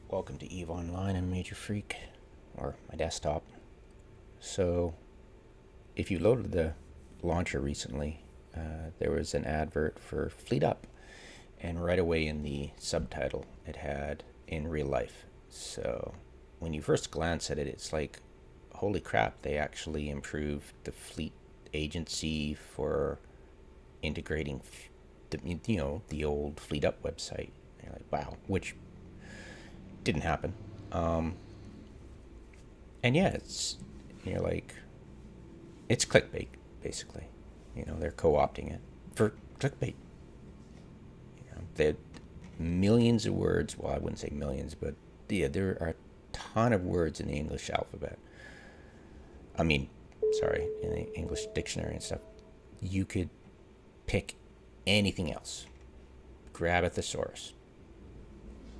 Welcome to EVE Online. I'm Major Freak, or my desktop. So, if you loaded the launcher recently, there was an advert for Fleet Up, and right away in the subtitle it had "in real life." So, when you first glance at it, it's like, holy crap! They actually improved the fleet agency for integrating, the old Fleet Up website. And you're like, wow, which didn't happen. Um, and yeah, you're like, it's clickbait basically. They're co-opting it for clickbait. They had millions of words. Well, I wouldn't say millions, but yeah, there are a ton of words in the English alphabet. I mean, sorry, in the English dictionary and stuff. You could pick anything else, grab a thesaurus.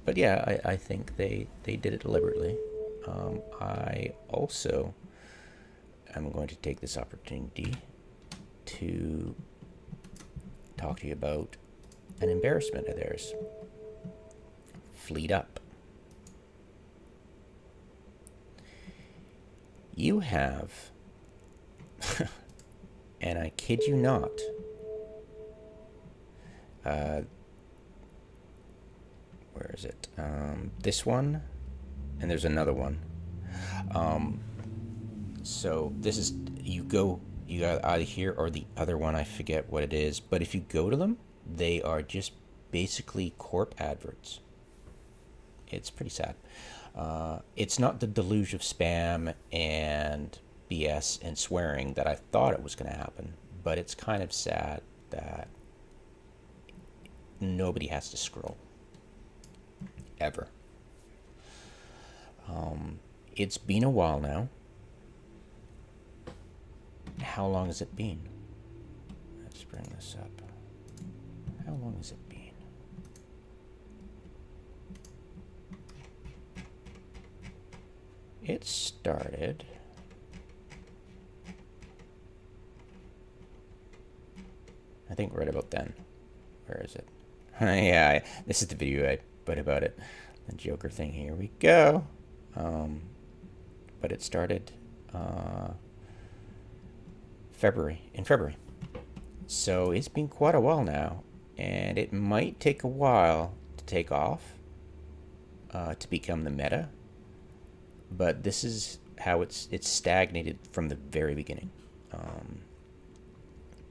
But yeah, I think they did it deliberately. I also am going to take this opportunity to talk to you about an embarrassment of theirs. Fleet Up. You have, and I kid you not, uh, where is it? This one, and there's another one. Um, so this is, you got either here or the other one, I forget what it is, but if you go to them, they are just basically corp adverts. It's pretty sad. It's not the deluge of spam and BS and swearing that I thought it was going to happen, but it's kind of sad that nobody has to scroll ever. It's been a while now. How long has it been? Let's bring this up. How long has it been? It started. I think right about then. Where is it? Yeah, this is the video I put about it. The Joker thing. Here we go. But it started in February. So it's been quite a while now, and it might take a while to take off, to become the meta. But this is how it's stagnated from the very beginning.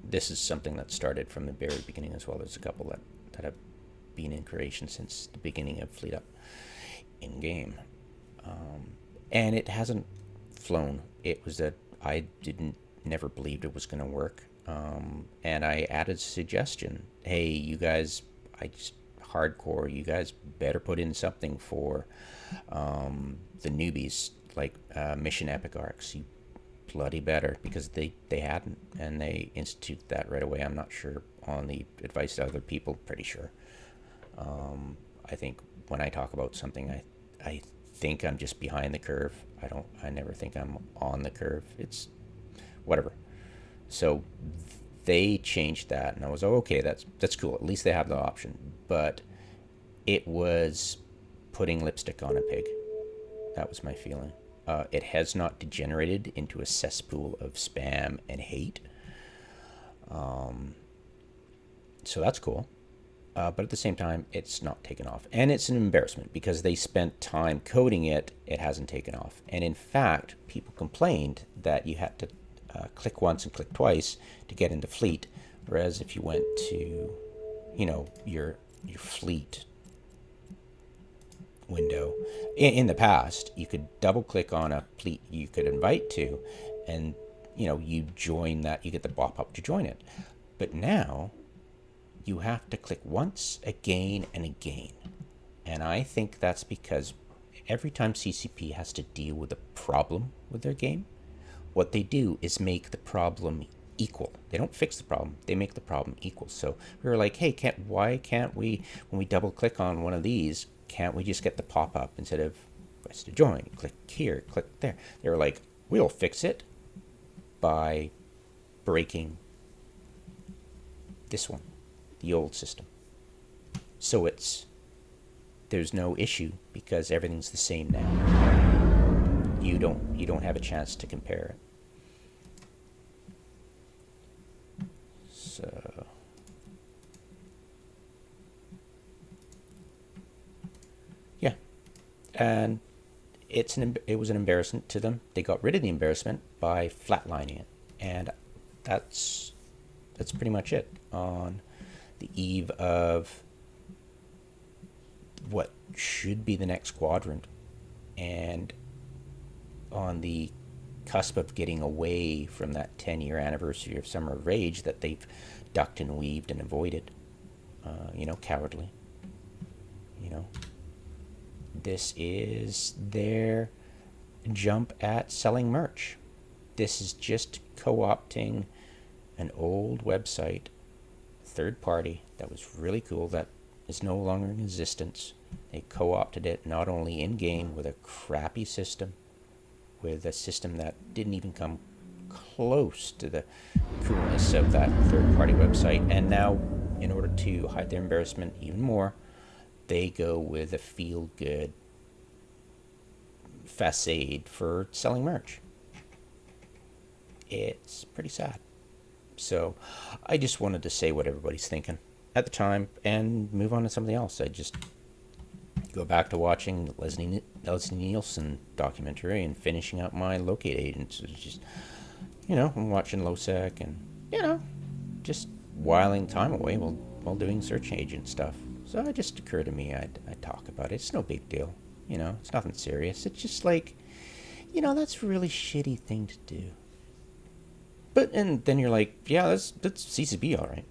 This is something that started from the very beginning as well. There's a couple that have been in creation since the beginning of Fleet Up in game. And it hasn't flown. It was that I never believed it was going to work. And I added a suggestion. Hey, you guys, hardcore, you guys better put in something for the newbies, like mission epic arcs. You bloody better, because they hadn't, and they instituted that right away. I'm not sure on the advice of other people, pretty sure. I think when I talk about something, I think I'm just behind the curve. I never think I'm on the curve. It's whatever. So they changed that, and I was, okay, that's cool. At least they have the option. But it was putting lipstick on a pig. That was my feeling. It has not degenerated into a cesspool of spam and hate. So that's cool. But at the same time, it's not taken off. And it's an embarrassment because they spent time coding it. It hasn't taken off. And in fact, people complained that you had to click once and click twice to get into Fleet. Whereas if you went to, your Fleet window, in the past, you could double click on a Fleet you could invite to, and, you join that, you get the pop up to join it. But now, you have to click once, again, and again. And I think that's because every time CCP has to deal with a problem with their game, what they do is make the problem equal. They don't fix the problem, they make the problem equal. So we were like, hey, why can't we, when we double click on one of these, can't we just get the pop up instead of press to join? Click here, click there. They were like, we'll fix it by breaking this one, the old system. So it's there's no issue because everything's the same now. You don't have a chance to compare it. So yeah, and it was an embarrassment to them. They got rid of the embarrassment by flatlining it, and that's that's pretty much it on the eve of what should be the next quadrant, and on the cusp of getting away from that 10-year anniversary of Summer of Rage that they've ducked and weaved and avoided. Cowardly. You know, this is their jump at selling merch. This is just co opting an old website, third party, that was really cool, that is no longer in existence. They co opted it not only in game with a crappy system, with a system that didn't even come close to the coolness of that third party website, and now, in order to hide their embarrassment even more, they go with a feel good facade for selling merch. It's pretty sad. So I just wanted to say what everybody's thinking at the time and move on to something else. I just go back to watching the Leslie Nielsen documentary and finishing up my Locate Agents. It's just, I'm watching LoSec and, just whiling time away while doing search agent stuff. So it just occurred to me I'd talk about it. It's no big deal. It's nothing serious. It's just like, that's a really shitty thing to do. And then you're like, yeah, that's CCB, all right.